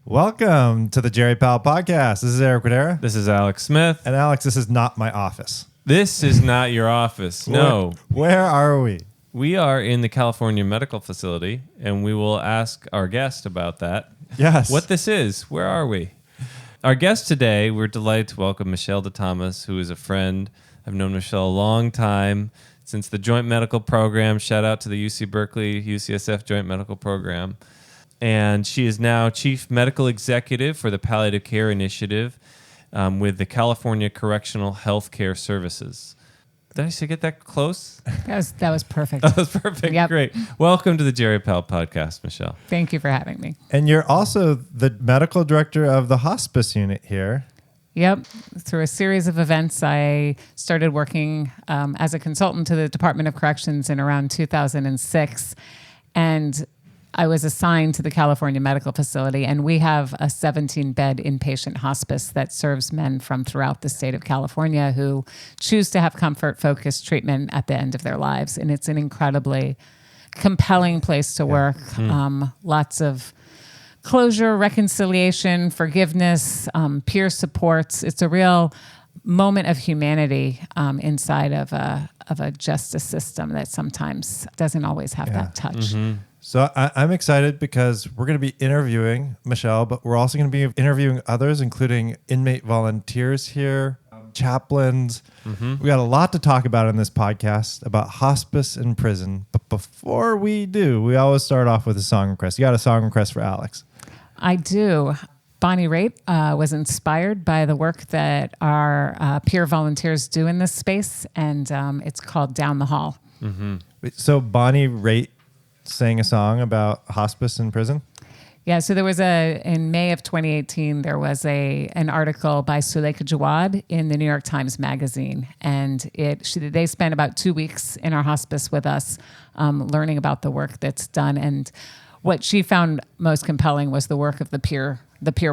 Welcome to the Jerry Powell Podcast. This is Eric Guadera. This is Alex Smith. And Alex, this is not my office. This is not your office. No. Where are we? We are in the California Medical Facility, and we will ask our guest about that. Yes. What this is. Where are we? Our guest today, we're delighted to welcome Michele DiTomas, who is a friend. I've known Michele a long time, since the Joint Medical Program. Shout out to the UC Berkeley, UCSF Joint Medical Program. And she is now Chief Medical Executive for the Palliative Care Initiative with the California Correctional Healthcare Services. Did I get that close? That was perfect. That was perfect. Yep. Great. Welcome to the Jerry Powell Podcast, Michele. Thank you for having me. And you're also the medical director of the Hospice unit here. Yep. Through a series of events, I started working as a consultant to the Department of Corrections in around 2006. And I was assigned to the California Medical Facility, and we have a 17-bed inpatient hospice that serves men from throughout the state of California who choose to have comfort-focused treatment at the end of their lives. And it's an incredibly compelling place to work. Lots of closure, reconciliation, forgiveness, peer supports. It's a real moment of humanity inside of a justice system that sometimes doesn't always have that touch. Mm-hmm. So I'm excited because we're going to be interviewing Michele, but we're also going to be interviewing others, including inmate volunteers here, chaplains. Mm-hmm. We got a lot to talk about in this podcast about hospice in prison. But before we do, we always start off with a song request. You got a song request for Alex? I do. Bonnie Raitt was inspired by the work that our peer volunteers do in this space, and it's called Down the Hall. Mm-hmm. So Bonnie Raitt sang a song about hospice in prison? Yeah, so there was in May of 2018, there was an article by Suleika Jawad in the New York Times Magazine. And they spent about 2 weeks in our hospice with us learning about the work that's done. And what she found most compelling was the work of the peer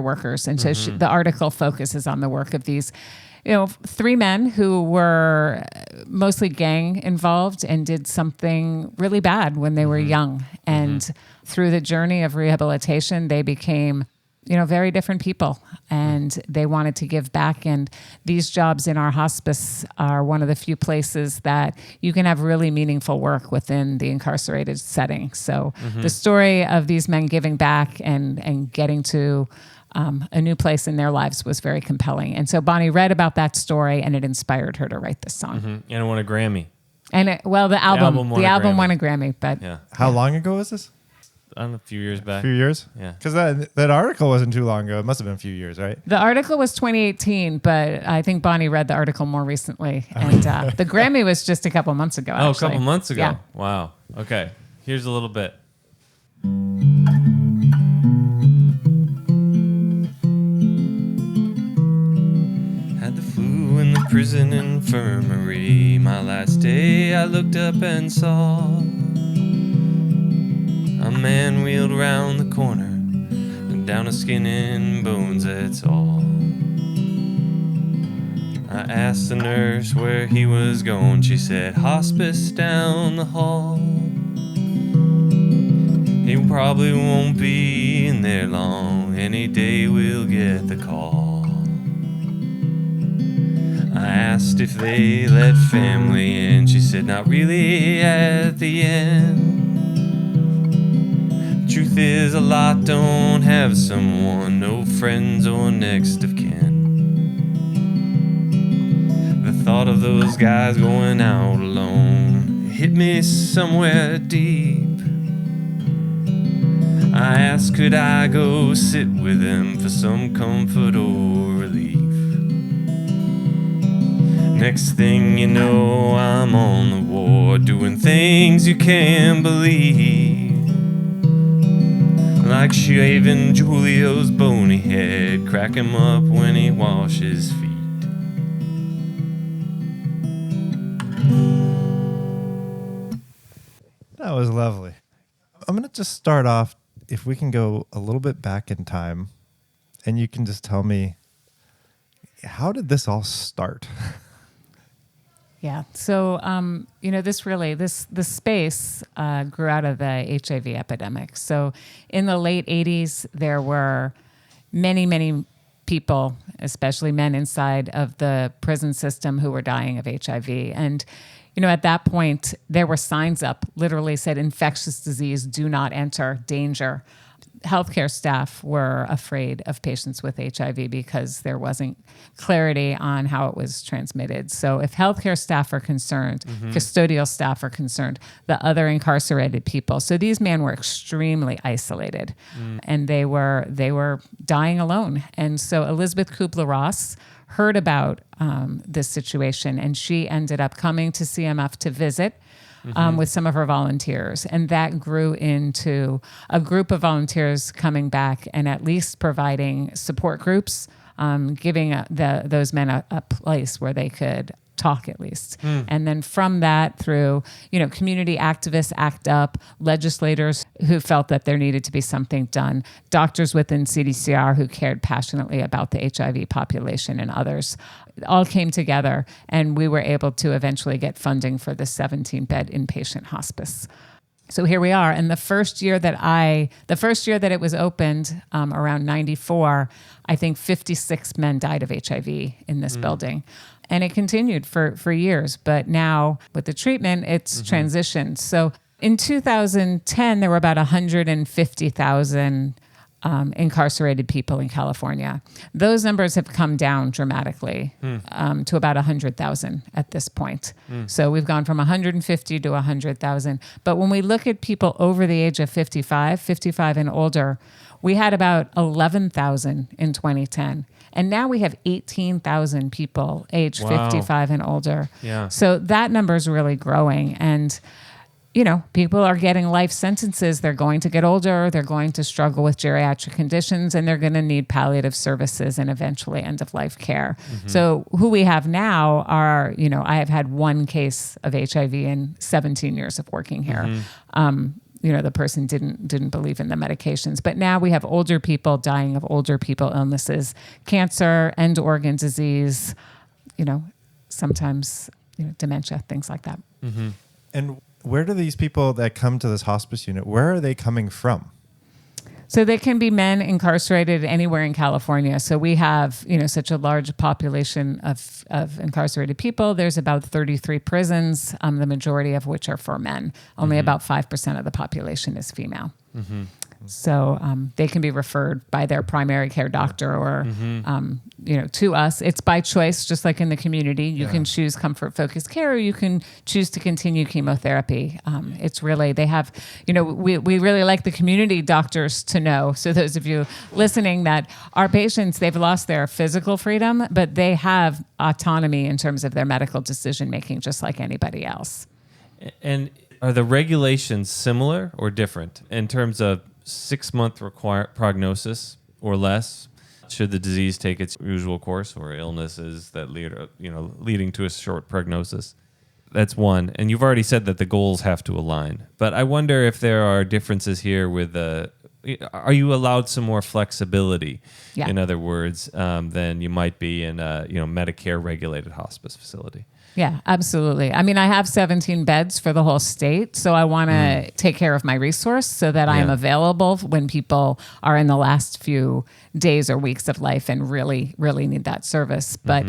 workers. And so the article focuses on the work of these 3 men who were mostly gang involved and did something really bad when they were young. And through the journey of rehabilitation, they became, very different people, and they wanted to give back. And these jobs in our hospice are one of the few places that you can have really meaningful work within the incarcerated setting. So the story of these men giving back and getting to a new place in their lives was very compelling. And so Bonnie read about that story, and it inspired her to write this song. And it won a Grammy. And the album won a Grammy. But yeah. How long ago was this? I don't know, a few years back. A few years? Yeah. Because that article wasn't too long ago. It must have been a few years, right? The article was 2018, but I think Bonnie read the article more recently. And the Grammy was just a couple months ago, actually. Oh, a couple months ago. Yeah. Wow. Okay. Here's a little bit. Had the flu in the prison infirmary. My last day I looked up and saw a man wheeled round the corner, and down to skin and bones, that's all. I asked the nurse where he was going. She said, hospice down the hall. He probably won't be in there long. Any day we'll get the call. I asked if they let family in. She said, not really at the end. Truth is, a lot don't have someone, no friends or next of kin. The thought of those guys going out alone hit me somewhere deep. I asked, could I go sit with them for some comfort or relief? Next thing you know, I'm on the ward, doing things you can't believe. Like shaving Julio's bony head, crack him up when he washes feet. That was lovely. I'm going to just start off, if we can go a little bit back in time, and you can just tell me, how did this all start? Yeah. So, this space grew out of the HIV epidemic. So in the late 80s, there were many people, especially men inside of the prison system, who were dying of HIV. And, at that point, there were signs up, literally said, infectious disease, do not enter, danger. Healthcare staff were afraid of patients with HIV because there wasn't clarity on how it was transmitted. So if healthcare staff are concerned, custodial staff are concerned, the other incarcerated people. So these men were extremely isolated, and they were dying alone. And so Elizabeth Kubler-Ross heard about this situation, and she ended up coming to CMF to visit with some of her volunteers. And that grew into a group of volunteers coming back and at least providing support groups, giving those men a place where they could talk at least. And then from that through, community activists, ACT UP, legislators who felt that there needed to be something done, doctors within CDCR who cared passionately about the HIV population, and others all came together, and we were able to eventually get funding for the 17-bed inpatient hospice. So here we are. And the first year that it was opened, around 94, I think 56 men died of HIV in this building. And it continued for years. But now with the treatment, it's transitioned. So in 2010, there were about 150,000 incarcerated people in California. Those numbers have come down dramatically to about 100,000 at this point. So we've gone from 150 to 100,000. But when we look at people over the age of 55 and older, we had about 11,000 in 2010. And now we have 18,000 people aged 55 and older. Yeah. So that number is really growing. And people are getting life sentences. They're going to get older. They're going to struggle with geriatric conditions, and they're going to need palliative services and eventually end-of-life care. So who we have now are, I have had one case of HIV in 17 years of working here. The person didn't believe in the medications. But now we have older people dying of older people illnesses, cancer, end organ disease, sometimes dementia, things like that. And where do these people that come to this hospice unit, where are they coming from? So they can be men incarcerated anywhere in California. So we have, such a large population of incarcerated people. There's about 33 prisons, the majority of which are for men. Only about 5% of the population is female. So they can be referred by their primary care doctor or, to us. It's by choice, just like in the community. You can choose comfort-focused care, or you can choose to continue chemotherapy. It's really, they have, we really like the community doctors to know. So those of you listening, that our patients, they've lost their physical freedom, but they have autonomy in terms of their medical decision-making, just like anybody else. And are the regulations similar or different in terms of 6-month prognosis or less should the disease take its usual course, or illnesses that leading to a short prognosis? That's one. And you've already said that the goals have to align. But I wonder if there are differences here with are you allowed some more flexibility, in other words, than you might be in a Medicare regulated hospice facility? Yeah, absolutely. I mean, I have 17 beds for the whole state, so I want to take care of my resource so that I am available when people are in the last few days or weeks of life and really, really need that service. But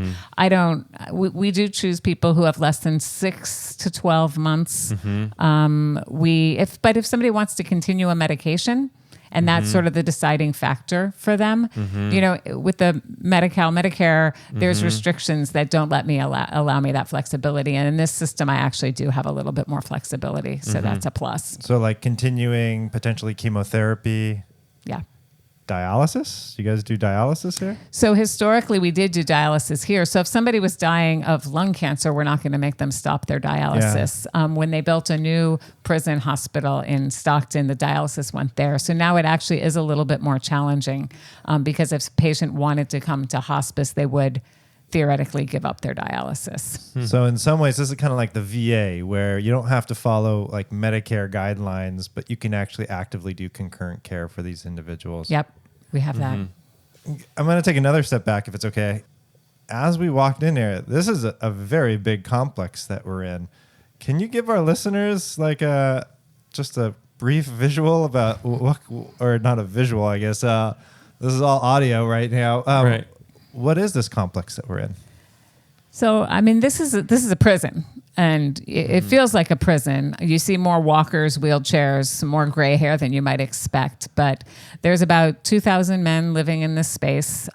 we do choose people who have less than 6 to 12 months. If somebody wants to continue a medication, and that's sort of the deciding factor for them. With the Medicare, there's restrictions that don't let me allow me that flexibility. And in this system, I actually do have a little bit more flexibility. So that's a plus. So like continuing potentially chemotherapy. Yeah. Dialysis? You guys do dialysis here? So historically, we did do dialysis here. So if somebody was dying of lung cancer, we're not going to make them stop their dialysis. When they built a new prison hospital in Stockton, the dialysis went there. So now it actually is a little bit more challenging because if a patient wanted to come to hospice, they would theoretically give up their dialysis. So in some ways, this is kind of like the VA, where you don't have to follow like Medicare guidelines, but you can actually actively do concurrent care for these individuals. Yep, we have that. I'm going to take another step back, if it's okay. As we walked in here, this is a very big complex that we're in. Can you give our listeners like just a brief visual about or not a visual, I guess, This is all audio right now. Right. What is this complex that we're in? So, I mean, this is a prison, and it feels like a prison. You see more walkers, wheelchairs, some more gray hair than you might expect. But there's about 2,000 men living in this space.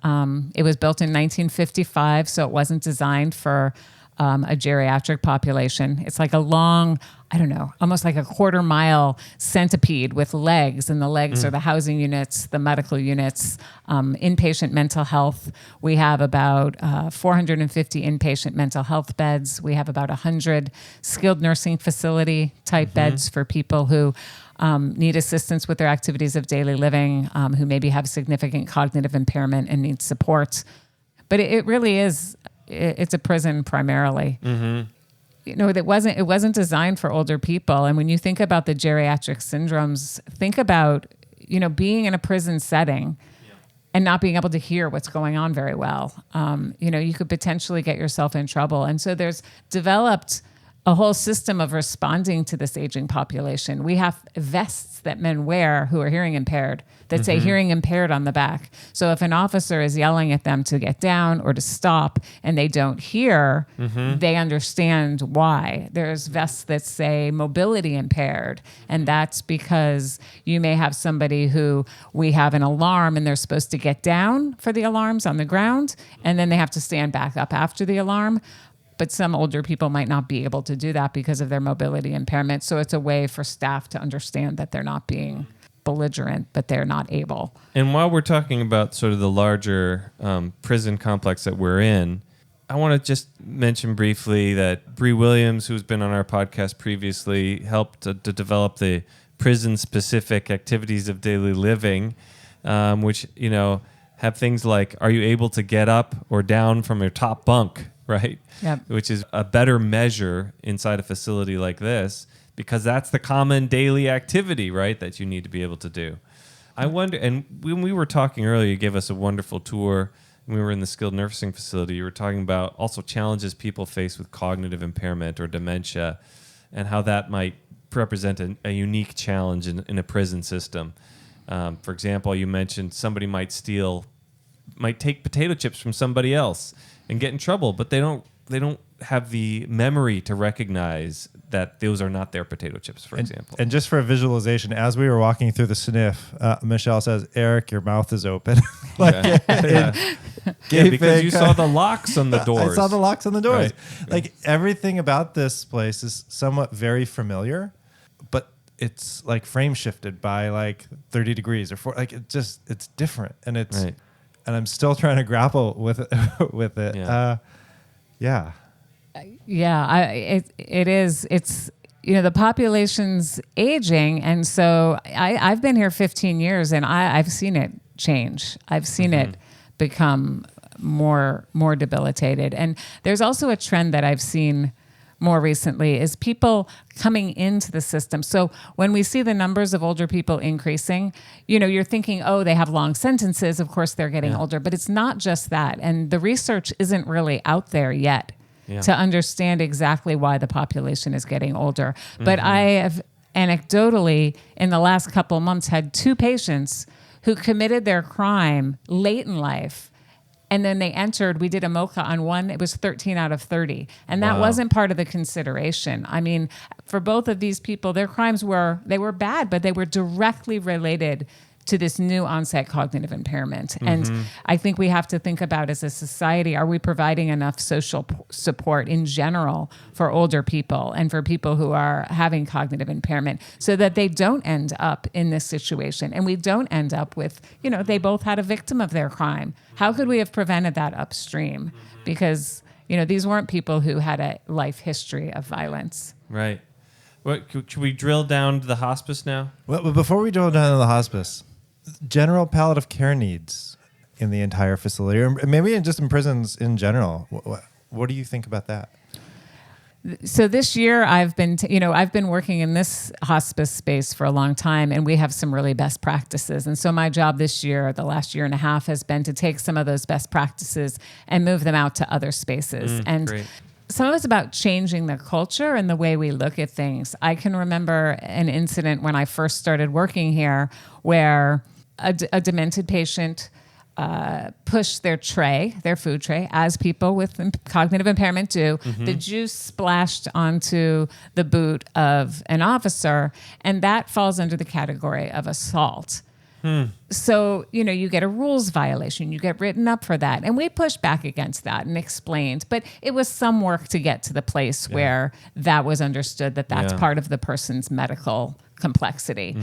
It was built in 1955, so it wasn't designed for a geriatric population. It's like a long, I don't know, almost like a quarter-mile centipede with legs, and the legs are the housing units, the medical units, inpatient mental health. We have about 450 inpatient mental health beds. We have about 100 skilled nursing facility type beds for people who need assistance with their activities of daily living, who maybe have significant cognitive impairment and need support. But it really is, it's a prison primarily. You know, it wasn't designed for older people. And when you think about the geriatric syndromes, think about, you know, being in a prison setting and not being able to hear what's going on very well. You know, you could potentially get yourself in trouble. And so there's developed a whole system of responding to this aging population. We have vests that men wear who are hearing impaired that say hearing impaired on the back. So if an officer is yelling at them to get down or to stop and they don't hear, they understand why. There's vests that say mobility impaired, and that's because you may have somebody who we have an alarm and they're supposed to get down for the alarms on the ground, and then they have to stand back up after the alarm. But some older people might not be able to do that because of their mobility impairment. So it's a way for staff to understand that they're not being belligerent, but they're not able. And while we're talking about sort of the larger prison complex that we're in, I want to just mention briefly that Bree Williams, who's been on our podcast previously, helped to develop the prison-specific activities of daily living, which, you know, have things like, are you able to get up or down from your top bunk, right? Yep. Which is a better measure inside a facility like this, because that's the common daily activity, right, that you need to be able to do. I wonder, and when we were talking earlier, you gave us a wonderful tour. When we were in the skilled nursing facility, you were talking about also challenges people face with cognitive impairment or dementia, and how that might represent a unique challenge in a prison system. For example, you mentioned somebody might take potato chips from somebody else and get in trouble, but they don't have the memory to recognize that those are not their potato chips, for example. And just for a visualization, as we were walking through the sniff, Michele says, "Eric, your mouth is open." Because you saw the locks on the doors. I saw the locks on the doors. Right. Like everything about this place is somewhat very familiar, but it's like frame shifted by like 30 degrees or 40. Like it's different, and it's Right. and I'm still trying to grapple with it. Yeah. It is. It's, you know, the population's aging, and so I've been here 15 years, and I've seen it change. I've seen it become more debilitated, and there's also a trend that I've seen more recently is people coming into the system. So when we see the numbers of older people increasing, you know, you're thinking, oh, they have long sentences. Of course, they're getting older, but it's not just that. And the research isn't really out there yet to understand exactly why the population is getting older. But I have anecdotally in the last couple of months had 2 patients who committed their crime late in life. And then they entered, we did a MOCA on one, it was 13 out of 30. And that wasn't part of the consideration. I mean, for both of these people, their crimes were bad, but they were directly related to this new onset cognitive impairment. And I think we have to think about as a society, are we providing enough social support in general for older people and for people who are having cognitive impairment so that they don't end up in this situation and we don't end up with, you know, they both had a victim of their crime. How could we have prevented that upstream? Because, you know, these weren't people who had a life history of violence. Right. Should we drill down to the hospice now? Well, but before we drill down to the hospice, general palliative care needs in the entire facility, or maybe just in prisons in general. What do you think about that? So this year I've been working in this hospice space for a long time, and we have some really best practices. And so my job this year, the last year and a half, has been to take some of those best practices and move them out to other spaces. And great. Some of it's about changing the culture and the way we look at things. I can remember an incident when I first started working here where a demented patient push their food tray, as people with cognitive impairment do. The juice splashed onto the boot of an officer, and that falls under the category of assault. So, you get a rules violation. You get written up for that. And we pushed back against that and explained. But it was some work to get to the place where that was understood that that's part of the person's medical complexity.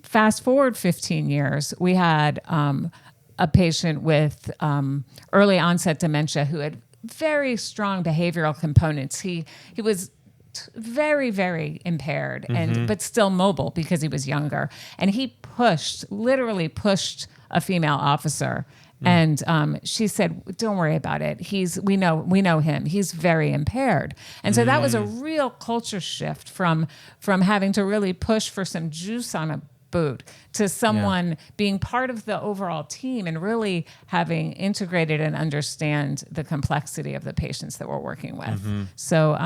Fast forward 15 years, we had a patient with early onset dementia who had very strong behavioral components. He was very, very impaired but still mobile because he was younger. And he literally pushed a female officer. And she said, "Don't worry about it. We know him. He's very impaired." And so that was a real culture shift from having to really push for some juice on a boot to someone being part of the overall team and really having integrated and understand the complexity of the patients that we're working with. So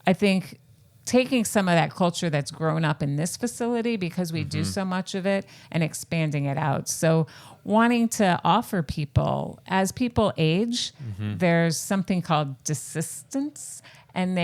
I think taking some of that culture that's grown up in this facility, because we do so much of it, and expanding it out. So wanting to offer people, as people age, there's something called desistance, and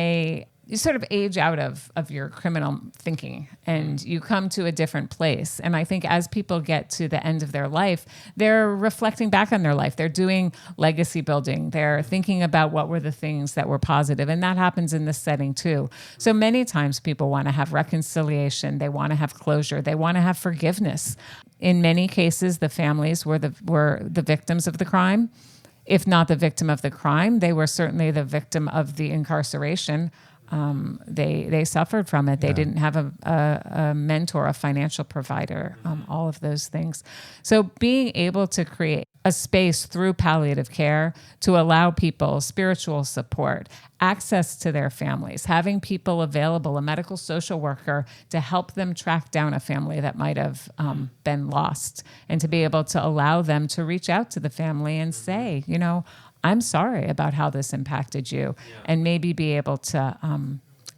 you sort of age out of your criminal thinking and you come to a different place. And I think as people get to the end of their life, they're reflecting back on their life. They're doing legacy building. They're thinking about what were the things that were positive. And that happens in this setting too. So many times people want to have reconciliation. They want to have closure. They want to have forgiveness. In many cases, the families were the victims of the crime. If not the victim of the crime, they were certainly the victim of the incarceration. They suffered from it. They didn't have a mentor, a financial provider, all of those things. So being able to create a space through palliative care to allow people spiritual support, access to their families, having people available, a medical social worker to help them track down a family that might have been lost, and to be able to allow them to reach out to the family and say, I'm sorry about how this impacted you, and maybe be able to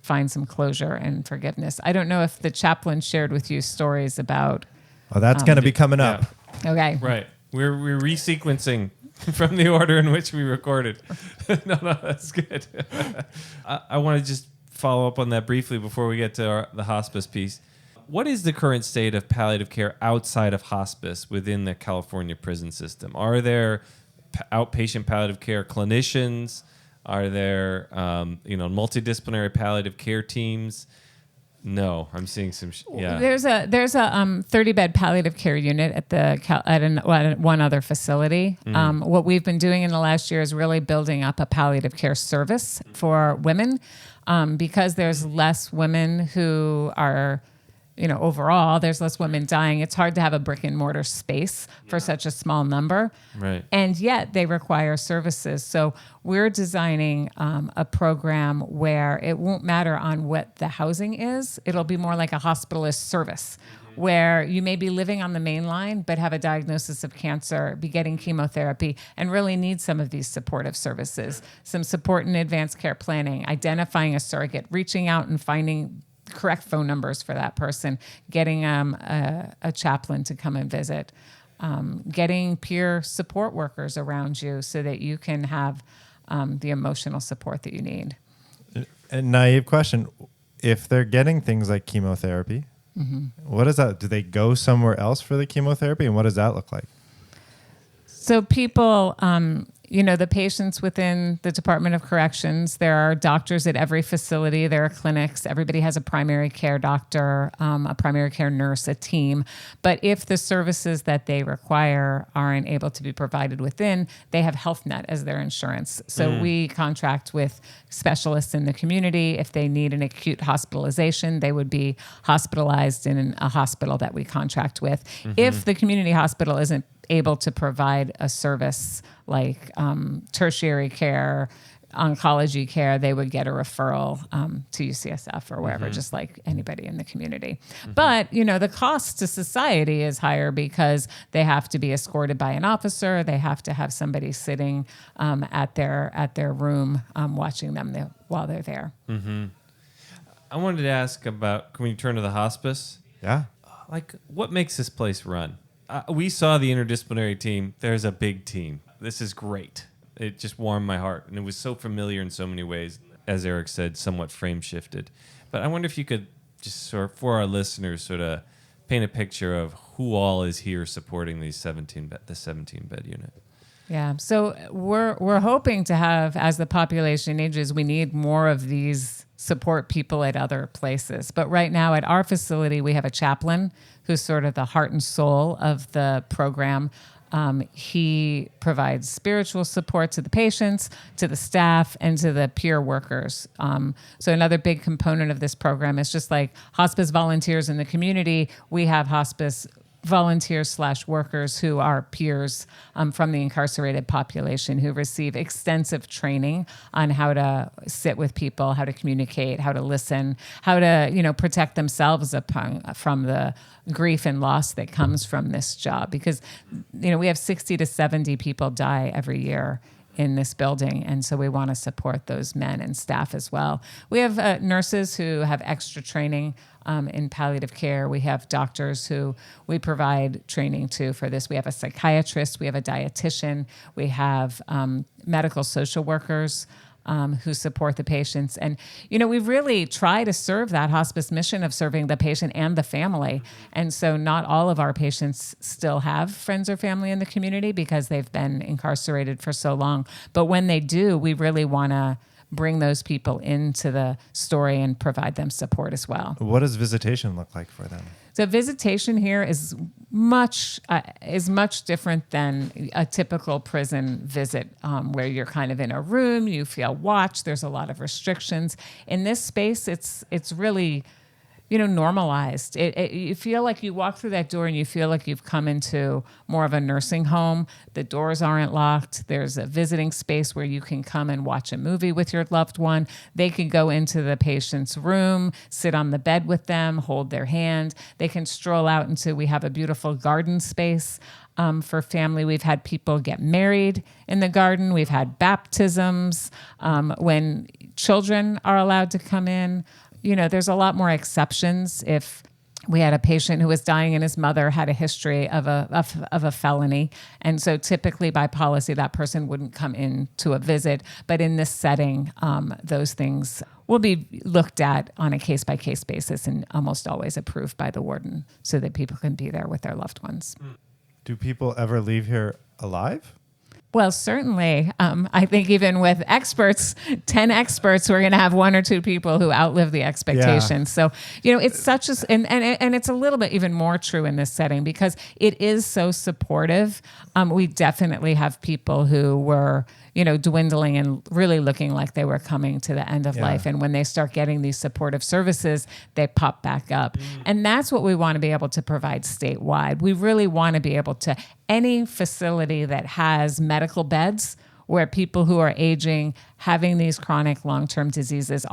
find some closure and forgiveness. I don't know if the chaplain shared with you stories about... Oh, that's going to be coming up. Okay. Right. We're resequencing from the order in which we recorded. No, that's good. I want to just follow up on that briefly before we get to the hospice piece. What is the current state of palliative care outside of hospice within the California prison system? Are there outpatient palliative care clinicians? Are there, multidisciplinary palliative care teams? No, I'm seeing some. There's a 30-bed palliative care unit at one other facility. What we've been doing in the last year is really building up a palliative care service for women, because there's less women who are. Overall, there's less women dying. It's hard to have a brick and mortar space for such a small number. Right. And yet they require services. So we're designing a program where it won't matter on what the housing is. It'll be more like a hospitalist service, where you may be living on the main line, but have a diagnosis of cancer, be getting chemotherapy, and really need some of these supportive services, some support in advanced care planning, identifying a surrogate, reaching out and finding correct phone numbers for that person, getting a chaplain to come and visit, getting peer support workers around you so that you can have the emotional support that you need. A naive question. If they're getting things like chemotherapy, what is that? Do they go somewhere else for the chemotherapy? And what does that look like? So people, the patients within the Department of Corrections, there are doctors at every facility. There are clinics. Everybody has a primary care doctor, a primary care nurse, a team. But if the services that they require aren't able to be provided within, they have Health Net as their insurance. So we contract with specialists in the community. If they need an acute hospitalization, they would be hospitalized in a hospital that we contract with. If the community hospital isn't able to provide a service like tertiary care, oncology care, they would get a referral to UCSF or wherever, just like anybody in the community. But, the cost to society is higher because they have to be escorted by an officer. They have to have somebody sitting at their room watching them while they're there. I wanted to ask about, can we turn to the hospice? Yeah. like, what makes this place run? We saw the interdisciplinary team. There's a big team. This is great. It just warmed my heart, and it was so familiar in so many ways. As Eric said, somewhat frame shifted. But I wonder if you could just sort for our listeners sort of paint a picture of who all is here supporting the 17 bed unit. Yeah. So we're hoping to have, as the population ages, we need more of these support people at other places. But right now at our facility, we have a chaplain who's sort of the heart and soul of the program. He provides spiritual support to the patients, to the staff, and to the peer workers. So another big component of this program is just like hospice volunteers in the community. We have hospice volunteers/workers who are peers from the incarcerated population who receive extensive training on how to sit with people, how to communicate, how to listen, how to, protect themselves from the grief and loss that comes from this job. Because, we have 60 to 70 people die every year in this building. And so we want to support those men and staff as well. We have nurses who have extra training in palliative care. We have doctors who we provide training to for this. We have a psychiatrist. We have a dietitian. We have medical social workers who support the patients. And, we really try to serve that hospice mission of serving the patient and the family. And so not all of our patients still have friends or family in the community because they've been incarcerated for so long. But when they do, we really want to bring those people into the story and provide them support as well. What does visitation look like for them? So visitation here is much different than a typical prison visit where you're kind of in a room, you feel watched, there's a lot of restrictions. In this space, it's really normalized. You feel like you walk through that door and you feel like you've come into more of a nursing home. The doors aren't locked. There's a visiting space where you can come and watch a movie with your loved one. They can go into the patient's room, sit on the bed with them, hold their hand. They can stroll out into, we have a beautiful garden space for family. We've had people get married in the garden. We've had baptisms. When children are allowed to come in, there's a lot more exceptions. If we had a patient who was dying and his mother had a history of a felony. And so typically by policy, that person wouldn't come in to a visit. But in this setting, those things will be looked at on a case-by-case basis and almost always approved by the warden so that people can be there with their loved ones. Do people ever leave here alive? Well, certainly. I think even with experts, 10 experts, we're going to have one or two people who outlive the expectations. Yeah. So, it's such a, and it's a little bit even more true in this setting because it is so supportive. We definitely have people who were, dwindling and really looking like they were coming to the end of life. And when they start getting these supportive services, they pop back up. And that's what we want to be able to provide statewide. We really want to be able to, any facility that has medical beds where people who are aging, having these chronic long-term diseases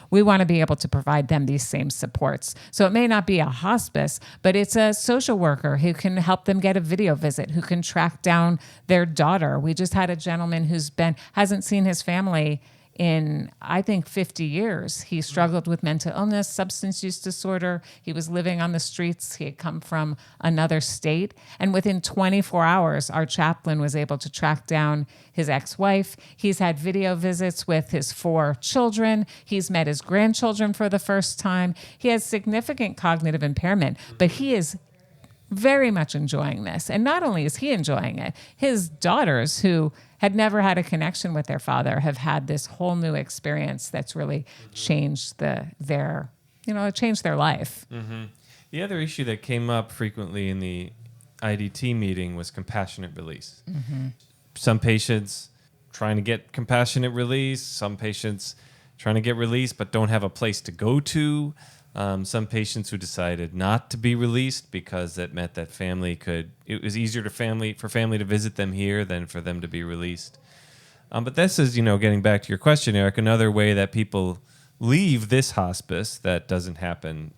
we want to be able to provide them these same supports. So it may not be a hospice, but it's a social worker who can help them get a video visit, who can track down their daughter. We just had a gentleman hasn't seen his family in, I think, 50 years. He struggled with mental illness, substance use disorder. He was living on the streets. He had come from another state. And within 24 hours, our chaplain was able to track down his ex-wife. He's had video visits with his 4 children. He's met his grandchildren for the first time. He has significant cognitive impairment, but he is very much enjoying this. And not only is he enjoying it, his daughters, who had never had a connection with their father, have had this whole new experience that's really changed their life. Mm-hmm. The other issue that came up frequently in the IDT meeting was compassionate release. Mm-hmm. Some patients trying to get compassionate release, some patients trying to get released but don't have a place to go to. Some patients who decided not to be released because that meant that it was easier for family to visit them here than for them to be released. But this is, getting back to your question, Eric, another way that people leave this hospice that doesn't happen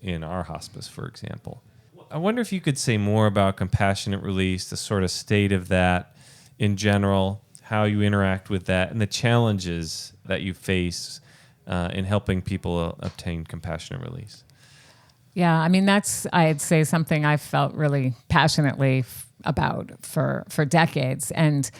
in our hospice, for example. I wonder if you could say more about compassionate release, the sort of state of that in general, how you interact with that, and the challenges that you face in helping people obtain compassionate release. Yeah, I mean, I'd say something I've felt really passionately about for decades. And,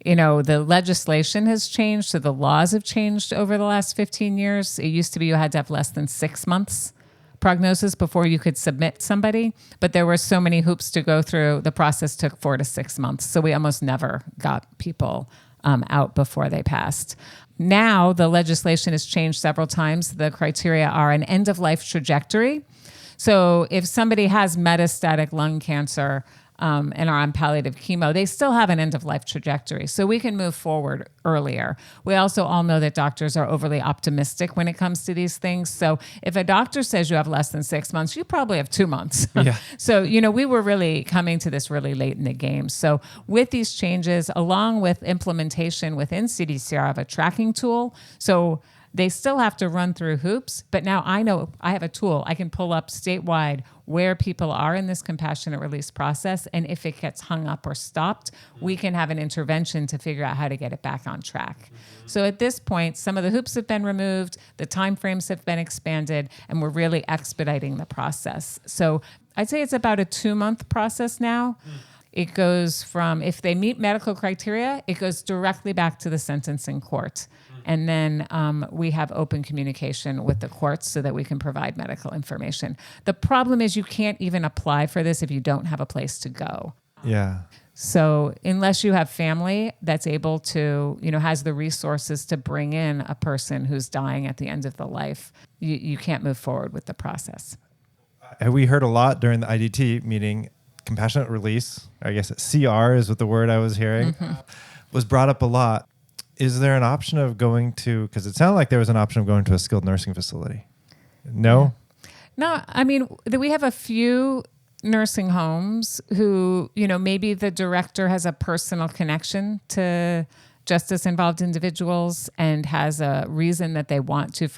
the legislation has changed, so the laws have changed over the last 15 years. It used to be you had to have less than 6 months prognosis before you could submit somebody, but there were so many hoops to go through. The process took 4 to 6 months, so we almost never got people out before they passed. Now the legislation has changed several times. The criteria are an end-of-life trajectory. So if somebody has metastatic lung cancer and are on palliative chemo, they still have an end-of-life trajectory. So we can move forward earlier. We also all know that doctors are overly optimistic when it comes to these things. So if a doctor says you have less than 6 months, you probably have 2 months. Yeah. So, we were really coming to this really late in the game. So with these changes, along with implementation within CDCR of a tracking tool, so they still have to run through hoops, but now I know I have a tool. I can pull up statewide where people are in this compassionate release process. And if it gets hung up or stopped, we can have an intervention to figure out how to get it back on track. So at this point, some of the hoops have been removed, the timeframes have been expanded, and we're really expediting the process. So I'd say it's about a 2-month process now. It goes from, if they meet medical criteria, it goes directly back to the sentencing court. And then we have open communication with the courts so that we can provide medical information. The problem is you can't even apply for this if you don't have a place to go. Yeah. So unless you have family that's able to, has the resources to bring in a person who's dying at the end of the life, you can't move forward with the process. We heard a lot during the IDT meeting, compassionate release, I guess CR is what the word I was hearing, was brought up a lot. Is there an option of going to, because it sounded like there was an option of going to a skilled nursing facility? No? No, I mean, we have a few nursing homes who, maybe the director has a personal connection to justice-involved individuals and has a reason that they want to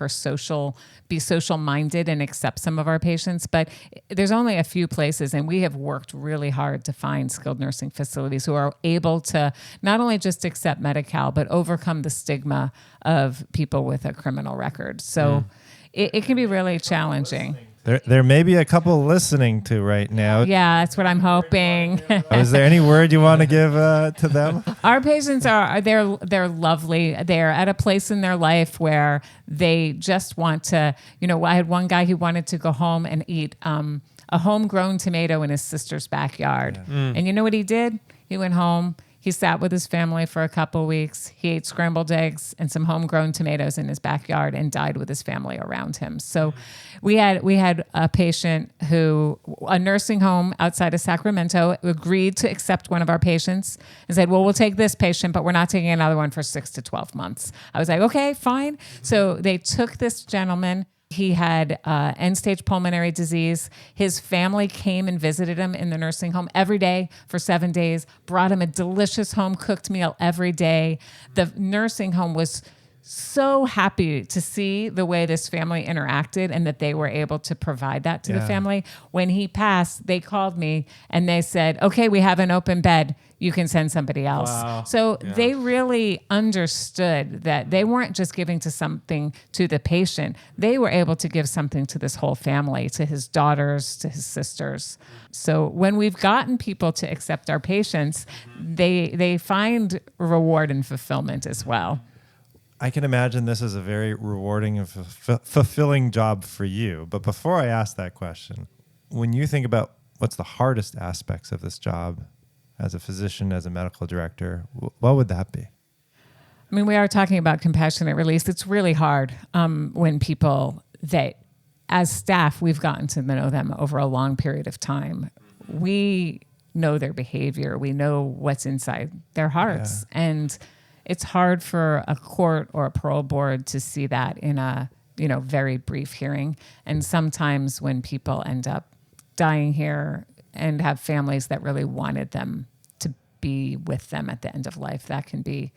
be social-minded and accept some of our patients. But there's only a few places, and we have worked really hard to find skilled nursing facilities who are able to not only just accept Medi-Cal, but overcome the stigma of people with a criminal record. So it can be really challenging. There may be a couple listening to right now. Yeah, that's what I'm hoping. Is there any word you want to give to them? Our patients they're lovely. They're at a place in their life where they just want to, I had one guy who wanted to go home and eat a homegrown tomato in his sister's backyard. Yeah. And you know what he did? He went home. He sat with his family for a couple weeks. He ate scrambled eggs and some homegrown tomatoes in his backyard and died with his family around him. So we had a patient a nursing home outside of Sacramento agreed to accept one of our patients and said, well, we'll take this patient, but we're not taking another one for 6 to 12 months. I was like, okay, fine. So they took this gentleman. He had end-stage pulmonary disease. His family came and visited him in the nursing home every day for 7 days, brought him a delicious home-cooked meal every day. The nursing home was so happy to see the way this family interacted and that they were able to provide that to the family. When he passed, they called me and they said, okay, we have an open bed. You can send somebody else. Wow. So they really understood that they weren't just giving to something to the patient. They were able to give something to this whole family, to his daughters, to his sisters. So when we've gotten people to accept our patients, they find reward and fulfillment as well. I can imagine this is a very rewarding and fulfilling job for you. But before I ask that question, when you think about what's the hardest aspects of this job as a physician, as a medical director, what would that be? I mean, we are talking about compassionate release. It's really hard when people that, as staff, we've gotten to know them over a long period of time. We know their behavior. We know what's inside their hearts. Yeah. And it's hard for a court or a parole board to see that in a, very brief hearing. And sometimes when people end up dying here and have families that really wanted them to be with them at the end of life, that can be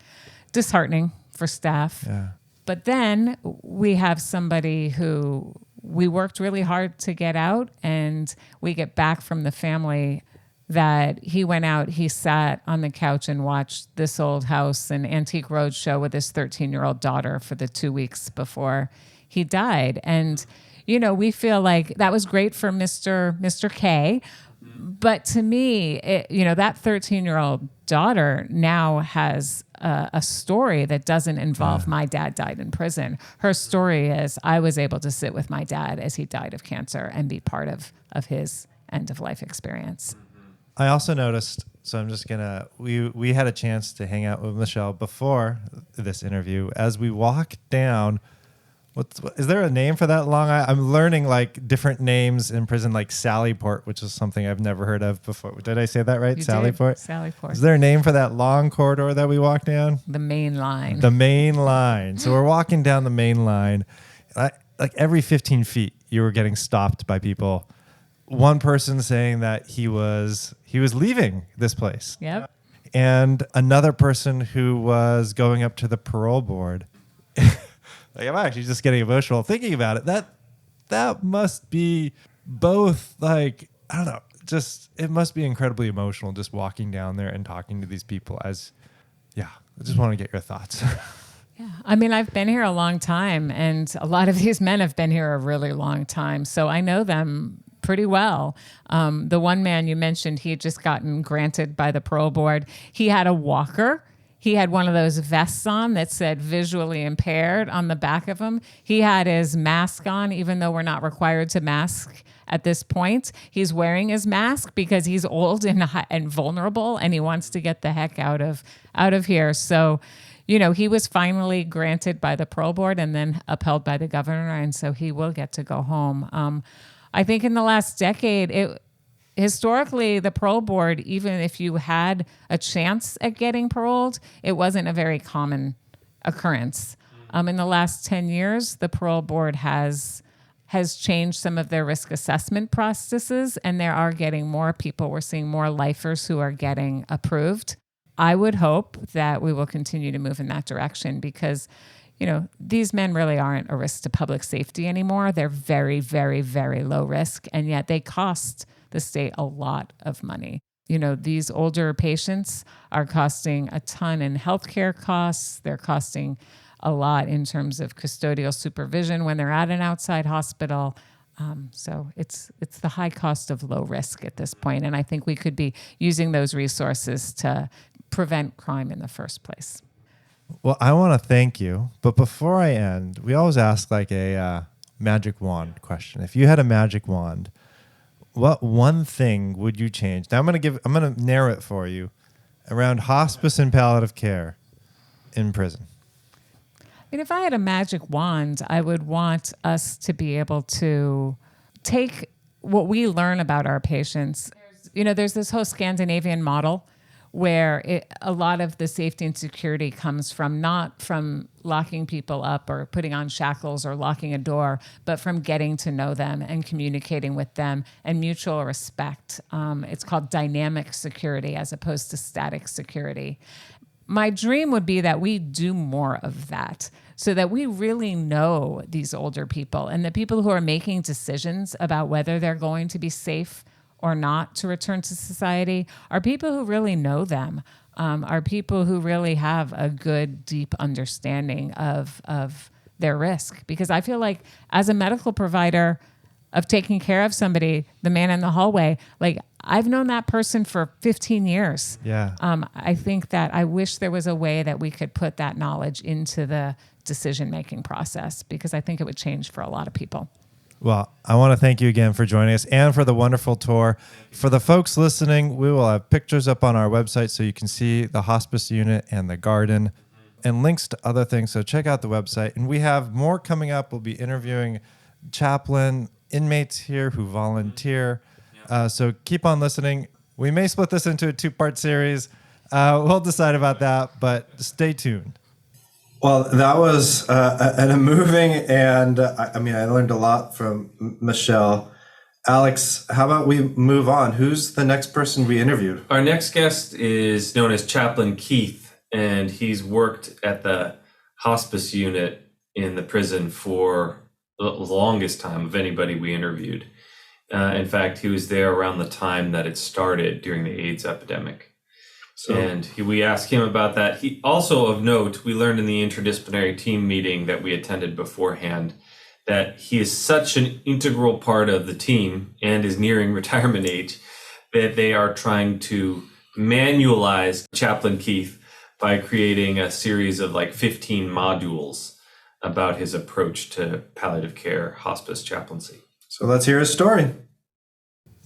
disheartening for staff. Yeah. But then we have somebody who we worked really hard to get out, and we get back from the family that he went out, he sat on the couch and watched This Old House and Antique Roadshow with his 13-year-old daughter for the 2 weeks before he died. And we feel like that was great for Mr. K. But to me, that 13-year-old daughter now has a story that doesn't involve my dad died in prison. Her story is I was able to sit with my dad as he died of cancer and be part of his end-of-life experience. I also noticed, so I'm just gonna, we had a chance to hang out with Michele before this interview. As we walk down, is there a name for that long? I'm learning like different names in prison, like Sallyport, which is something I've never heard of before. Did I say that right? You Sallyport? did. Sallyport. Is there a name for that long corridor that we walk down? The main line. The main line. So we're walking down the main line. Like every 15 feet, you were getting stopped by people. One person saying that he was leaving this place. Yep. And another person who was going up to the parole board. Like, I'm actually just getting emotional thinking about it. That must be both, like, I don't know, it must be incredibly emotional just walking down there and talking to these people I just want to get your thoughts. Yeah. I mean, I've been here a long time, and a lot of these men have been here a really long time. So I know them pretty well. The one man you mentioned, he had just gotten granted by the parole board. He had a walker. He had one of those vests on that said visually impaired on the back of him. He had his mask on, even though we're not required to mask at this point. He's wearing his mask because he's old and vulnerable, and he wants to get the heck out of here. So, he was finally granted by the parole board and then upheld by the governor, and so he will get to go home. I think in the last decade, historically, the parole board, even if you had a chance at getting paroled, it wasn't a very common occurrence. In the last 10 years, the parole board has changed some of their risk assessment processes, and there are getting more people. We're seeing more lifers who are getting approved. I would hope that we will continue to move in that direction because, these men really aren't a risk to public safety anymore. They're very, very, very low risk, and yet they cost the state a lot of money. These older patients are costing a ton in healthcare costs. They're costing a lot in terms of custodial supervision when they're at an outside hospital. So it's the high cost of low risk at this point. And I think we could be using those resources to prevent crime in the first place. Well, I want to thank you. But before I end, we always ask like a magic wand question. If you had a magic wand, what one thing would you change? Now I'm going to narrow it for you around hospice and palliative care in prison. I mean, if I had a magic wand, I would want us to be able to take what we learn about our patients. There's this whole Scandinavian model where a lot of the safety and security comes from not from locking people up or putting on shackles or locking a door, but from getting to know them and communicating with them and mutual respect. It's called dynamic security as opposed to static security. My dream would be that we do more of that so that we really know these older people and the people who are making decisions about whether they're going to be safe or not to return to society are people who really know them, are people who really have a good, deep understanding of their risk. Because I feel like as a medical provider of taking care of somebody, the man in the hallway, like I've known that person for 15 years. Yeah. I think that I wish there was a way that we could put that knowledge into the decision-making process because I think it would change for a lot of people. Well, I want to thank you again for joining us and for the wonderful tour. For the folks listening, we will have pictures up on our website so you can see the hospice unit and the garden and links to other things. So check out the website. And we have more coming up. We'll be interviewing chaplain inmates here who volunteer. So keep on listening. We may split this into a 2-part series. We'll decide about that, but stay tuned. Well, that was a moving, and I learned a lot from Michele. Alex, how about we move on? Who's the next person we interviewed? Our next guest is known as Chaplain Keith, and he's worked at the hospice unit in the prison for the longest time of anybody we interviewed. In fact, he was there around the time that it started during the AIDS epidemic. And we asked him about that. He also, of note, we learned in the interdisciplinary team meeting that we attended beforehand that he is such an integral part of the team and is nearing retirement age that they are trying to manualize Chaplain Keith by creating a series of like 15 modules about his approach to palliative care, hospice chaplaincy. So let's hear his story.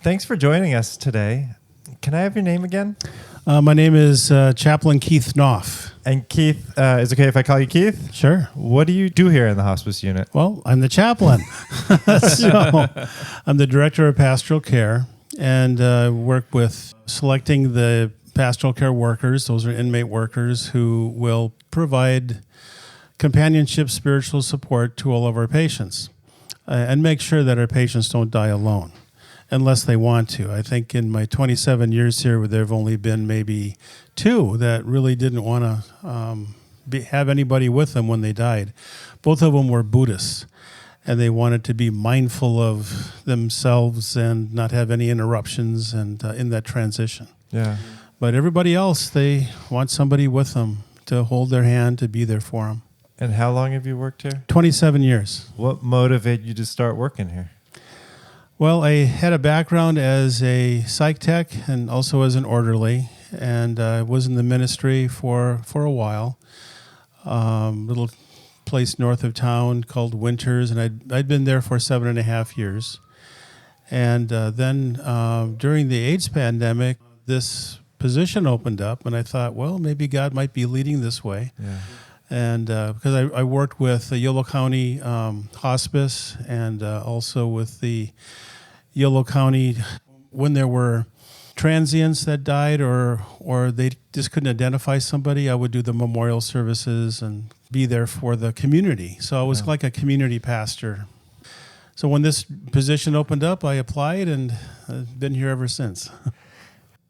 Thanks for joining us today. Can I have your name again? My name is Chaplain Keith Knauf. And Keith, is it okay if I call you Keith? Sure. What do you do here in the hospice unit? Well, I'm the chaplain. So I'm the director of pastoral care and work with selecting the pastoral care workers. Those are inmate workers who will provide companionship, spiritual support to all of our patients and make sure that our patients don't die alone unless they want to. I think in my 27 years here, there have only been maybe 2 that really didn't want to have anybody with them when they died. Both of them were Buddhists, and they wanted to be mindful of themselves and not have any interruptions and in that transition. Yeah. But everybody else, they want somebody with them to hold their hand, to be there for them. And how long have you worked here? 27 years. What motivated you to start working here? Well, I had a background as a psych tech and also as an orderly, and I was in the ministry for a while. Little place north of town called Winters, and I'd been there for 7.5 years. And then during the AIDS pandemic, this position opened up, and I thought, well, maybe God might be leading this way. Yeah. And because I worked with the Yolo County Hospice and also with the Yolo County when there were transients that died or they just couldn't identify somebody, I would do the memorial services and be there for the community. So I was like a community pastor. So when this position opened up, I applied and I've been here ever since.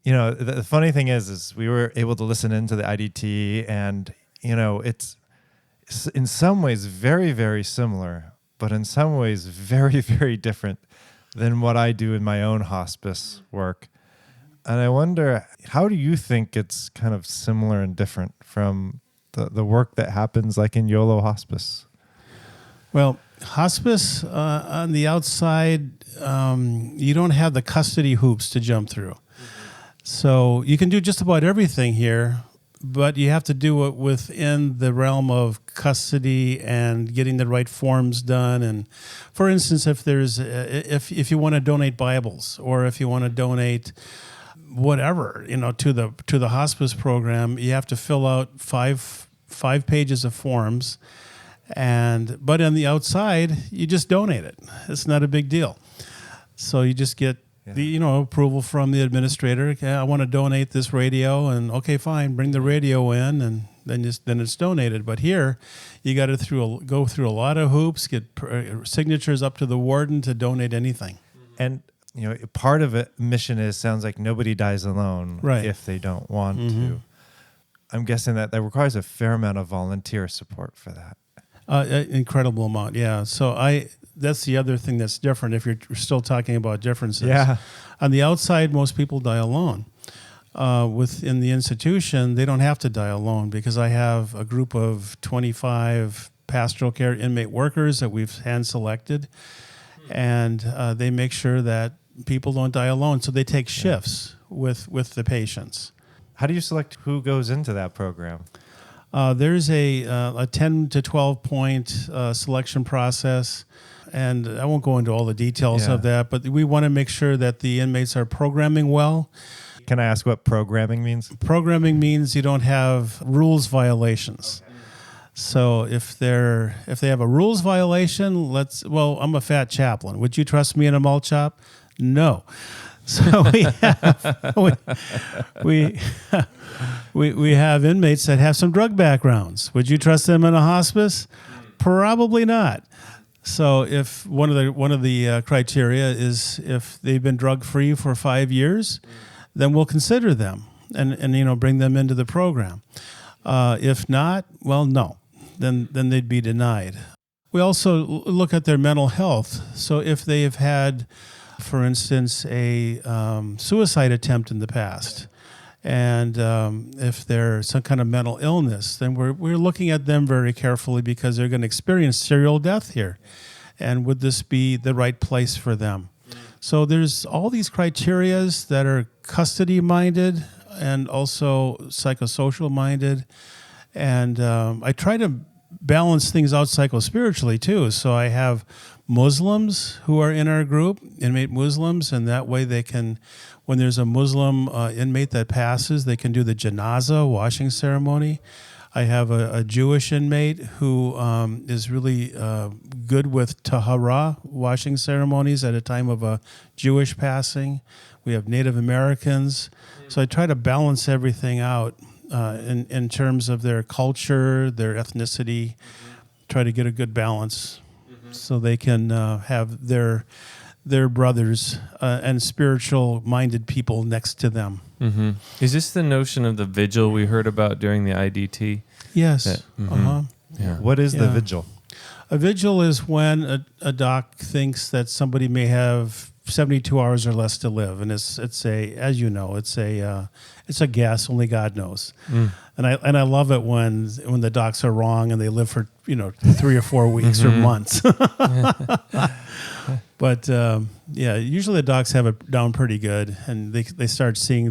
You know, the funny thing is we were able to listen into the IDT, and, you know, it's in some ways very, very similar, but in some ways very, very different than what I do in my own hospice work. And I wonder, how do you think it's kind of similar and different from the work that happens like in YOLO Hospice? Well, hospice on the outside, you don't have the custody hoops to jump through. So you can do just about everything here, but you have to do it within the realm of custody and getting the right forms done. And for instance, if there's if you want to donate Bibles or if you want to donate whatever, you know, to the hospice program, you have to fill out five pages of forms. But on the outside, you just donate it. It's not a big deal. So you just get the approval from the administrator. Okay, I want to donate this radio, and okay, fine, bring the radio in, and then it's donated. But here, you got to go through a lot of hoops, get signatures up to the warden to donate anything. And you know, part of it mission sounds like nobody dies alone, right, if they don't want to. I'm guessing that requires a fair amount of volunteer support for that. An incredible amount, yeah. So that's the other thing that's different if you're still talking about differences. Yeah. On the outside, most people die alone. Within the institution, they don't have to die alone because I have a group of 25 pastoral care inmate workers that we've hand-selected, and they make sure that people don't die alone. So they take shifts with the patients. How do you select who goes into that program? There's a 10 to 12 point selection process, and I won't go into all the details of that, but we want to make sure that the inmates are programming well. Can I ask what programming means? Programming means you don't have rules violations. Okay. So if they have a rules violation, I'm a fat chaplain. Would you trust me in a malt shop? No. So we have inmates that have some drug backgrounds. Would you trust them in a hospice? Probably not. So if one of the criteria is if they've been drug free for 5 years, then we'll consider them and bring them into the program. If not, well, no, then they'd be denied. We also look at their mental health. So if they have had, for instance, a suicide attempt in the past, and if there's some kind of mental illness, then we're looking at them very carefully because they're going to experience serial death here. And would this be the right place for them? So there's all these criterias that are custody minded and also psychosocial minded. And I try to balance things out psychospiritually too. So I have Muslims who are in our group, inmate Muslims, and that way they can, when there's a Muslim inmate that passes, they can do the janazah washing ceremony. I have a Jewish inmate who is really good with tahara washing ceremonies at a time of a Jewish passing. We have Native Americans. So I try to balance everything out in terms of their culture, their ethnicity, try to get a good balance so they can have their brothers and spiritual-minded people next to them. Mm-hmm. Is this the notion of the vigil we heard about during the IDT? Yes. Yeah. What is the vigil? A vigil is when a doc thinks that somebody may have 72 hours or less to live, and it's a, as you know, it's a guess. Only God knows. And I love it when the docs are wrong and they live for 3 or 4 weeks or months. But usually the docs have it down pretty good, and they start seeing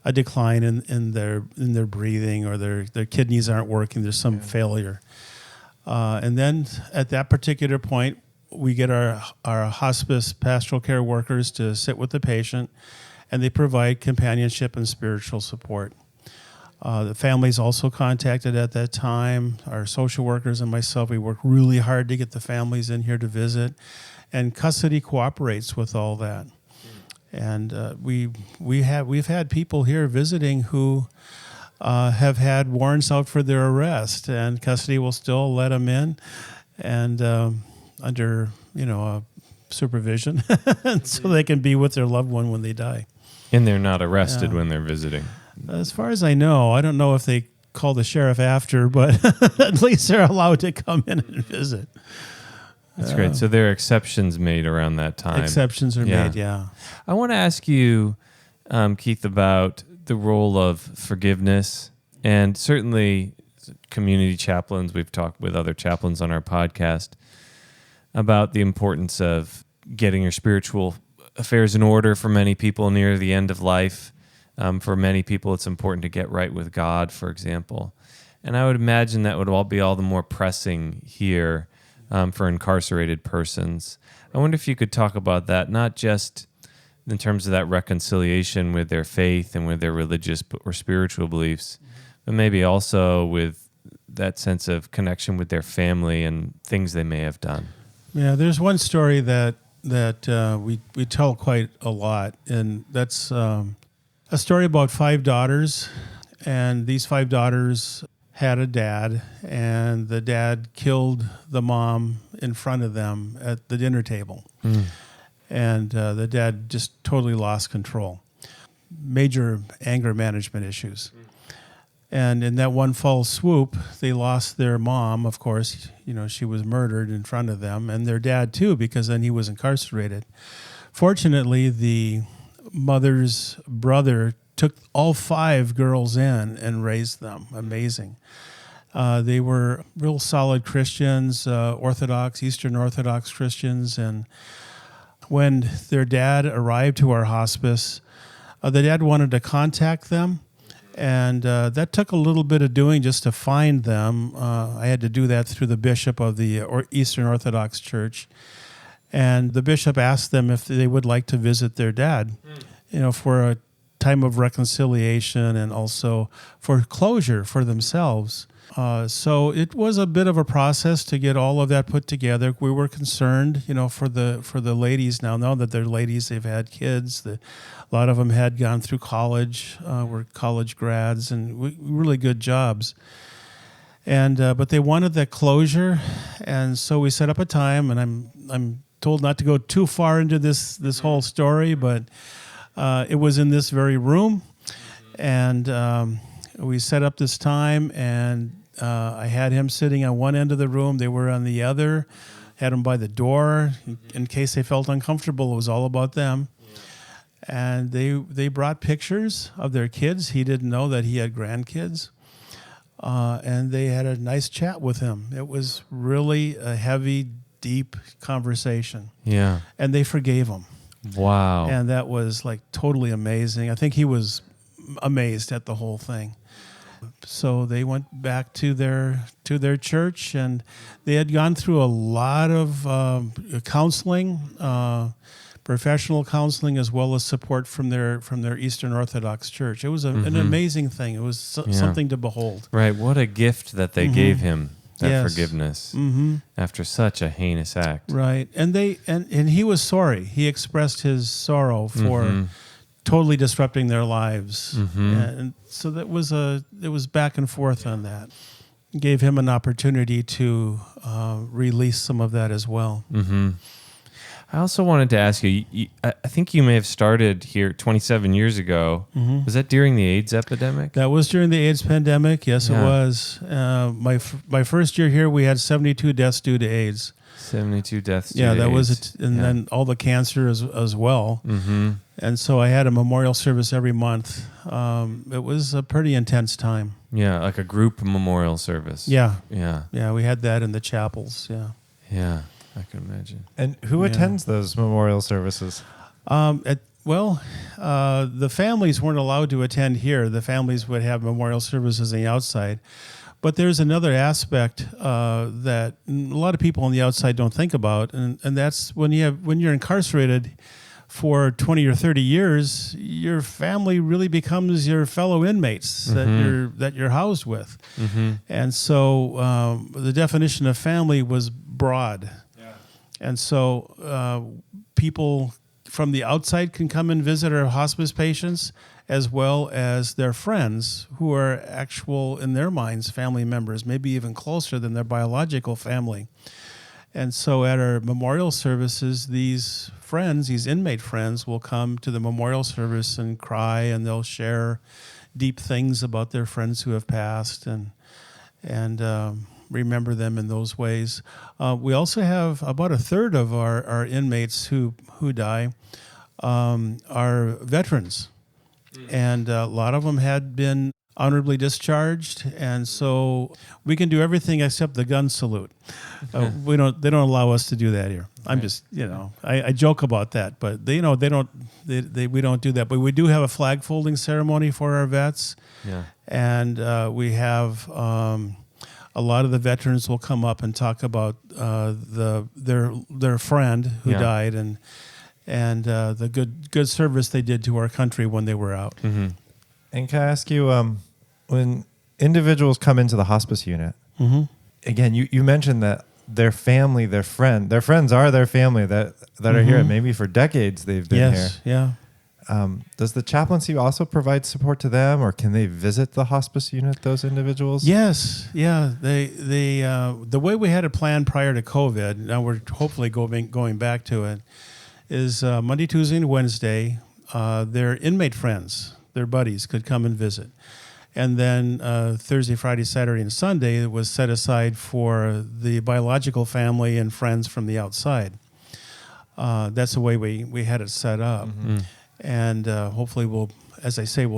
a decline in their breathing, or their kidneys aren't working. There's some failure, and then at that particular point, we get our hospice pastoral care workers to sit with the patient, and they provide companionship and spiritual support. The family's also contacted at that time. Our social workers and myself, we work really hard to get the families in here to visit, and custody cooperates with all that. And we've had people here visiting who have had warrants out for their arrest, and custody will still let them in, and under supervision, so they can be with their loved one when they die. And they're not arrested when they're visiting. As far as I know, I don't know if they call the sheriff after, but at least they're allowed to come in and visit. That's great. So there are exceptions made around that time. Exceptions are made, yeah. I want to ask you, Keith, about the role of forgiveness, and certainly community chaplains. We've talked with other chaplains on our podcast about the importance of getting your spiritual affairs in order for many people near the end of life. For many people, it's important to get right with God, for example. And I would imagine that would all be all the more pressing here for incarcerated persons. I wonder if you could talk about that, not just in terms of that reconciliation with their faith and with their religious or spiritual beliefs, but maybe also with that sense of connection with their family and things they may have done. Yeah, there's one story that we tell quite a lot, and that's a story about 5 daughters, and these 5 daughters had a dad, and the dad killed the mom in front of them at the dinner table. And the dad just totally lost control. Major anger management issues. And in that one fell swoop, they lost their mom, of course. She was murdered in front of them, and their dad too, because then he was incarcerated. Fortunately, the mother's brother took all 5 girls in and raised them. Amazing. They were real solid Christians, Orthodox, Eastern Orthodox Christians. And when their dad arrived to our hospice, the dad wanted to contact them. And that took a little bit of doing just to find them. I had to do that through the bishop of the Eastern Orthodox Church. And the bishop asked them if they would like to visit their dad, for a time of reconciliation and also for closure for themselves. So it was a bit of a process to get all of that put together. We were concerned, for the ladies now that they're ladies, they've had kids. A lot of them had gone through college, were college grads, and really good jobs. And but they wanted that closure, and so we set up a time. And I'm told not to go too far into this whole story, but it was in this very room, and we set up this time, and I had him sitting on one end of the room. They were on the other. Had him by the door in case they felt uncomfortable. It was all about them. And they brought pictures of their kids. He didn't know that he had grandkids. And they had a nice chat with him. It was really a heavy, deep conversation. Yeah. And they forgave him. Wow. And that was like totally amazing. I think he was amazed at the whole thing. So they went back to their church, and they had gone through a lot of counseling, professional counseling, as well as support from their Eastern Orthodox church. It was an amazing thing. It was something to behold. Right. What a gift that they gave him, that Yes. forgiveness after such a heinous act. Right. And he was sorry. He expressed his sorrow for totally disrupting their lives. And so it was back and forth on that. Gave him an opportunity to release some of that as well. I also wanted to ask you, I think you may have started here 27 years ago. Was that during the AIDS epidemic? That was during the AIDS pandemic. Yes, it was. My first year here, we had 72 deaths due to AIDS. 72 deaths. Yeah, that AIDS. was, then all the cancer as well. And so I had a memorial service every month. It was a pretty intense time. Yeah, like a group memorial service. Yeah. Yeah. Yeah, we had that in the chapels. Yeah. Yeah, I can imagine. And who attends those memorial services? The families weren't allowed to attend here. The families would have memorial services on the outside. But there's another aspect that a lot of people on the outside don't think about, and that's when you're incarcerated for 20 or 30 years, your family really becomes your fellow inmates that you're housed with. And so the definition of family was broad. And so people from the outside can come and visit our hospice patients, as well as their friends who are actual, in their minds, family members, maybe even closer than their biological family. And so at our memorial services, these friends, these inmate friends, will come to the memorial service and cry, and they'll share deep things about their friends who have passed and remember them in those ways. We also have about a third of our inmates who die are veterans. And a lot of them had been honorably discharged, and so we can do everything except the gun salute. They don't allow us to do that here. I'm just, I joke about that, but we don't do that. But we do have a flag folding ceremony for our vets. Yeah. And we have a lot of the veterans will come up and talk about their friend who died and the good service they did to our country when they were out. And can I ask you, when individuals come into the hospice unit, again, you mentioned that their family, their friends are their family that are here. Maybe for decades they've been here. Yeah. Does the chaplaincy also provide support to them, or can they visit the hospice unit, those individuals? Yes. Yeah. The way we had it planned prior to COVID, now we're hopefully going back to it, is Monday, Tuesday, and Wednesday, their inmate friends, their buddies, could come and visit. And then Thursday, Friday, Saturday, and Sunday was set aside for the biological family and friends from the outside. That's the way we had it set up. And hopefully we'll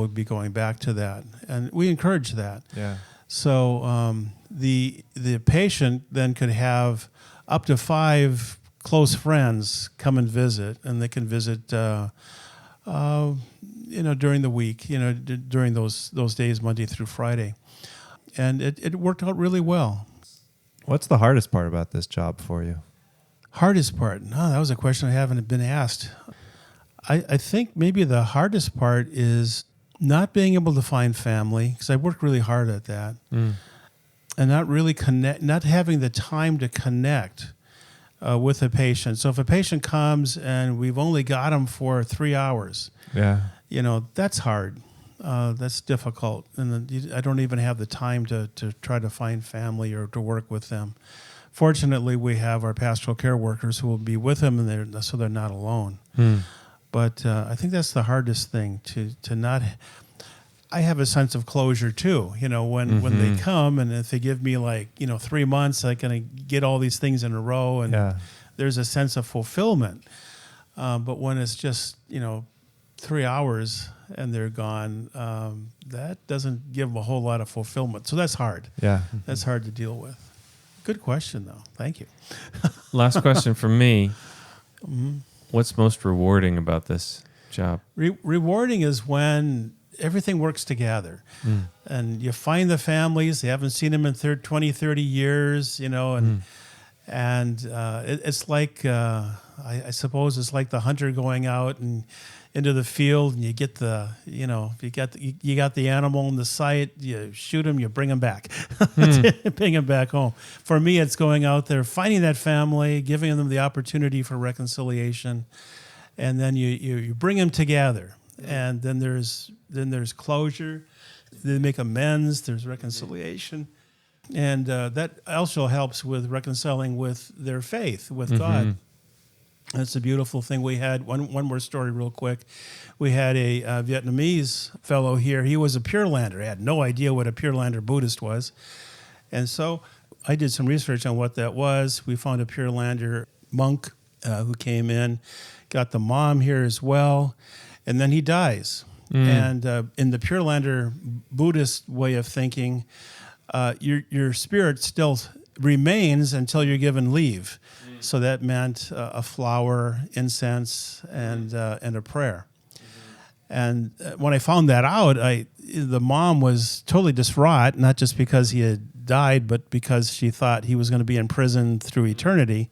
be going back to that. And we encourage that. Yeah. So the patient then could have up to 5 close friends come and visit, and they can visit during the week, during those days, Monday through Friday. And it worked out really well. What's the hardest part about this job for you? Hardest part? No, that was a question I haven't been asked. I think maybe the hardest part is not being able to find family, because I worked really hard at that, and not really not having the time to connect with a patient. So if a patient comes and we've only got them for 3 hours, that's hard. That's difficult. And I don't even have the time to try to find family or to work with them. Fortunately, we have our pastoral care workers who will be with them, and so they're not alone. But I think that's the hardest thing, to not... I have a sense of closure too, when they come, and if they give me 3 months, I can get all these things in a row, and there's a sense of fulfillment. But when it's just 3 hours and they're gone, that doesn't give a whole lot of fulfillment. So that's hard. Yeah, that's hard to deal with. Good question though. Thank you. Last question from me. What's most rewarding about this job? Rewarding is when everything works together. And you find the families, they haven't seen them in 20, 30 years, and it's like, I suppose it's like the hunter going out and into the field, and you get you got the animal in the sight, you shoot him, you bring him back, bring him back home. For me, it's going out there, finding that family, giving them the opportunity for reconciliation, and then you bring them together, and then there's closure, they make amends, there's reconciliation, and that also helps with reconciling with their faith, with God. That's a beautiful thing. We had one more story real quick. We had a Vietnamese fellow here. He was a Pure Lander. I had no idea what a Pure Lander Buddhist was. And so I did some research on what that was. We found a Pure Lander monk who came in, got the mom here as well, and then he dies. And in the Pure Lander Buddhist way of thinking, your spirit still remains until you're given leave. So that meant a flower, incense, and a prayer. And when I found that out, the mom was totally distraught, not just because he had died, but because she thought he was going to be in prison through eternity.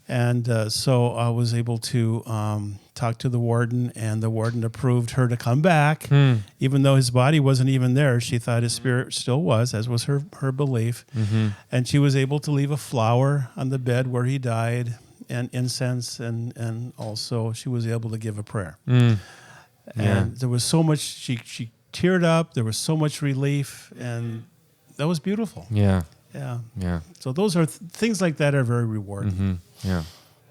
And so I was able to talk to the warden, and the warden approved her to come back. Even though his body wasn't even there, she thought his spirit still was, as was her belief. And she was able to leave a flower on the bed where he died, and incense, and also she was able to give a prayer. And there was so much, she teared up, there was so much relief, and that was beautiful. Yeah. So those are things like that are very rewarding. Yeah.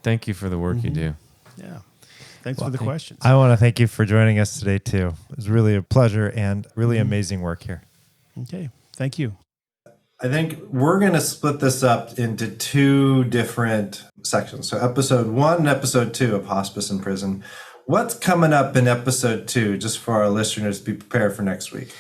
Thank you for the work you do. Yeah. Thanks for the questions. I want to thank you for joining us today, too. It was really a pleasure and really amazing work here. Okay. Thank you. I think we're going to split this up into two different sections. So episode 1 and episode 2 of Hospice in Prison. What's coming up in episode 2, just for our listeners to be prepared for next week?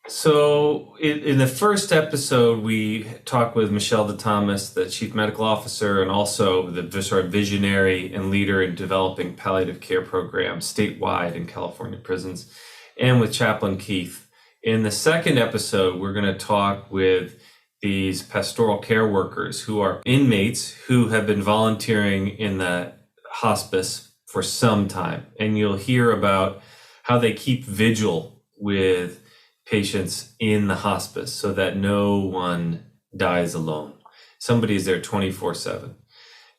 So in the first episode, we talked with Michele DiTomas, the chief medical officer, and also the sort of visionary and leader in developing palliative care programs statewide in California prisons, and with Chaplain Keith. In the second episode, we're going to talk with these pastoral care workers who are inmates who have been volunteering in the hospice for some time. And you'll hear about how they keep vigil with patients in the hospice so that no one dies alone. Somebody is there 24/7.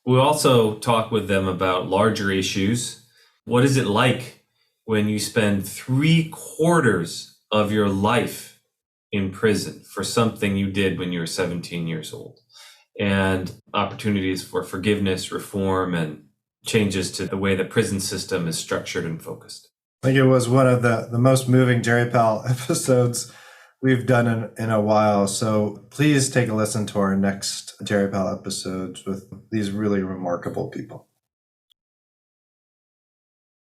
We'll also talk with them about larger issues. What is it like when you spend 3/4 of your life in prison for something you did when you were 17 years old? And opportunities for forgiveness, reform, and changes to the way the prison system is structured and focused. I think it was one of the most moving Jerry Pal episodes we've done in a while. So please take a listen to our next Jerry Pal episodes with these really remarkable people.